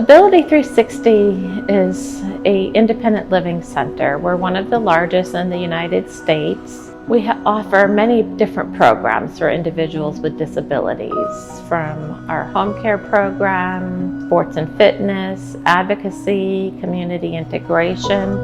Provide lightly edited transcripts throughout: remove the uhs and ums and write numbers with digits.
Ability360 is an independent living center. We're one of the largest in the United States. We offer many different programs for individuals with disabilities, from our home care program, sports and fitness, advocacy, community integration.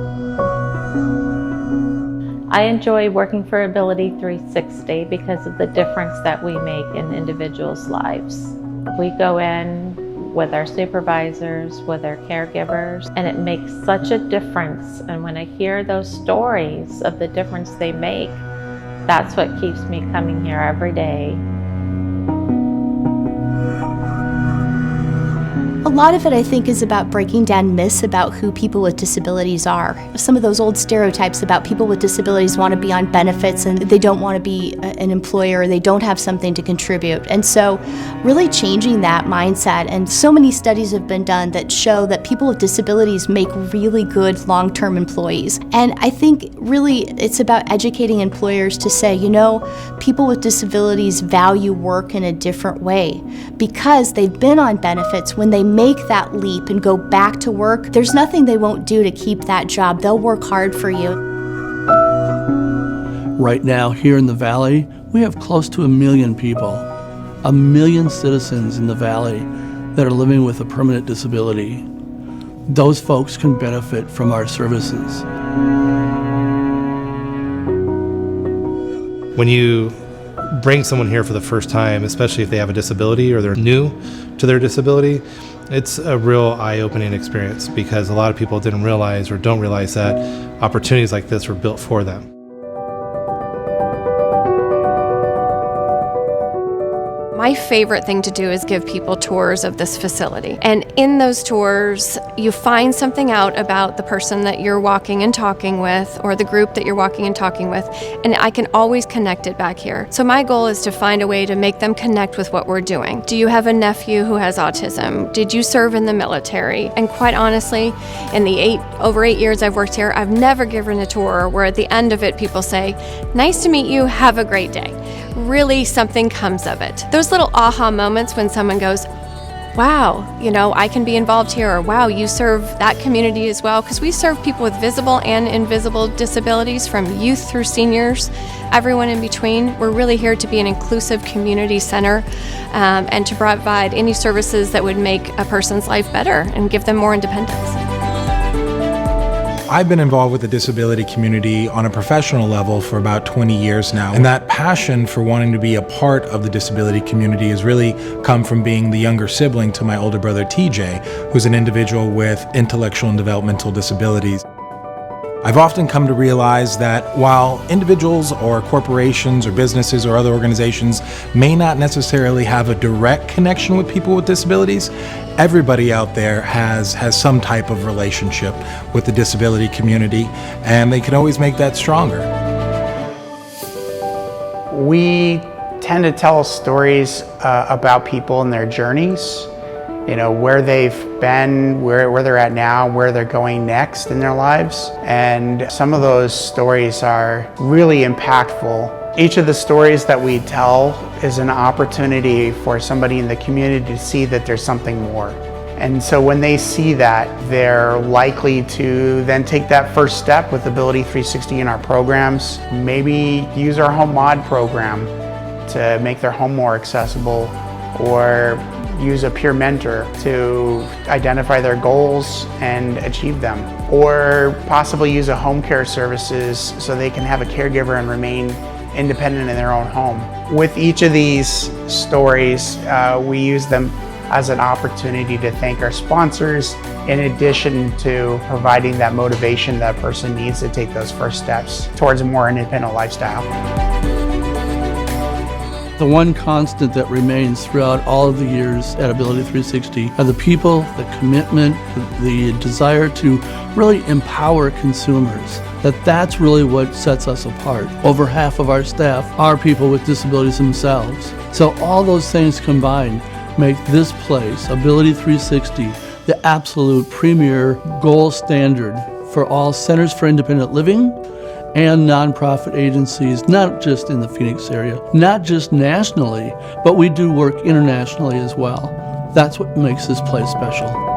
I enjoy working for Ability360 because of the difference that we make in individuals' lives. We go in with our supervisors, with our caregivers, and it makes such a difference. And when I hear those stories of the difference they make, that's what keeps me coming here every day. A lot of it, I think, is about breaking down myths about who people with disabilities are. Some of those old stereotypes about people with disabilities want to be on benefits and they don't want to be an employer, they don't have something to contribute. And so really changing that mindset, and so many studies have been done that show that people with disabilities make really good long-term employees. And I think really it's about educating employers to say, you know, people with disabilities value work in a different way because they've been on benefits. When they make that leap and go back to work, there's nothing they won't do to keep that job. They'll work hard for you. Right now, here in the Valley, we have close to 1 million people, 1 million citizens in the Valley that are living with a permanent disability. Those folks can benefit from our services. When you bring someone here for the first time, especially if they have a disability or they're new to their disability, it's a real eye-opening experience because a lot of people didn't realize or don't realize that opportunities like this were built for them. My favorite thing to do is give people tours of this facility. And in those tours, you find something out about the person that you're walking and talking with, or the group that you're walking and talking with, and I can always connect it back here. So my goal is to find a way to make them connect with what we're doing. Do you have a nephew who has autism? Did you serve in the military? And quite honestly, in the over 8 years I've worked here, I've never given a tour where at the end of it people say, "Nice to meet you, have a great day." Really something comes of it. Those little aha moments when someone goes, wow, you know, I can be involved here, or wow, you serve that community as well, because we serve people with visible and invisible disabilities, from youth through seniors, everyone in between. We're really here to be an inclusive community center and to provide any services that would make a person's life better and give them more independence. I've been involved with the disability community on a professional level for about 20 years now. And that passion for wanting to be a part of the disability community has really come from being the younger sibling to my older brother TJ, who's an individual with intellectual and developmental disabilities. I've often come to realize that while individuals or corporations or businesses or other organizations may not necessarily have a direct connection with people with disabilities, everybody out there has some type of relationship with the disability community, and they can always make that stronger. We tend to tell stories about people and their journeys, you know, where they've been, where they're at now, where they're going next in their lives. And some of those stories are really impactful. Each of the stories that we tell is an opportunity for somebody in the community to see that there's something more. And so when they see that, they're likely to then take that first step with Ability360 in our programs. Maybe use our home mod program to make their home more accessible, or use a peer mentor to identify their goals and achieve them, or possibly use a home care services so they can have a caregiver and remain independent in their own home. With each of these stories, we use them as an opportunity to thank our sponsors, in addition to providing that motivation that person needs to take those first steps towards a more independent lifestyle. The one constant that remains throughout all of the years at Ability360 are the people, the commitment, the desire to really empower consumers. That's really what sets us apart. Over half of our staff are people with disabilities themselves. So all those things combined make this place, Ability360, the absolute premier gold standard for all centers for independent living and nonprofit agencies, not just in the Phoenix area, not just nationally, but we do work internationally as well. That's what makes this place special.